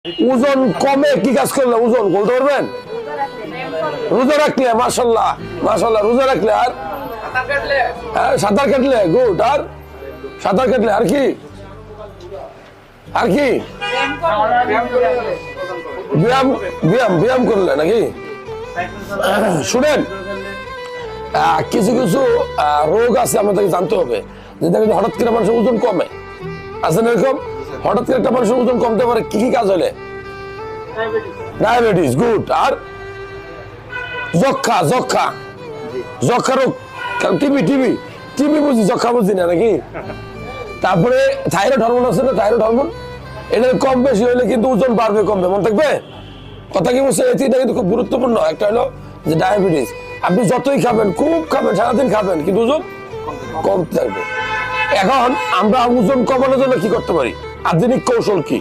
ওজন কমে কি কাজ করলে ওজন বলতে পারবেন? রোজা রাখলে মাশাআল্লাহ মাশাআল্লাহ রোজা রাখলে আর সাঁতার কাটলে গুড আর সাঁতার কাটলে আর কি ব্যায়াম ব্যায়াম ব্যায়াম করলে নাকি? শুনেন কিছু কিছু রোগ আছে আমাদেরকে জানতে হবে যে দেখেন হঠাৎ করে মানুষের ওজন কমে আছে না এরকম হঠাৎ করে একটা মানুষের ওজন কমতে পারে কি কি কাজ হলে? ডায়াবেটিস গুড আর যক্ষা যক্ষা যক্ষা রোগ টিবি টিবি টিবি বুঝি যক্ষা বুঝি না নাকি? তারপরে থাইরয়েড হরমোন আছে না থাইরয়েড হরমোন এটা কম বেশি হলে কিন্তু ওজন বাড়বে কমবে মনে থাকবে কথা কি বলছে? এটা কিন্তু খুব গুরুত্বপূর্ণ একটা হলো যে ডায়াবেটিস আপনি যতই খাবেন খুব খাবেন সারাদিন খাবেন কিন্তু ওজন কমতে থাকবে। এখন আমরা ওজন কমানোর জন্য কি করতে পারি? আধুনিক কৌশল কি?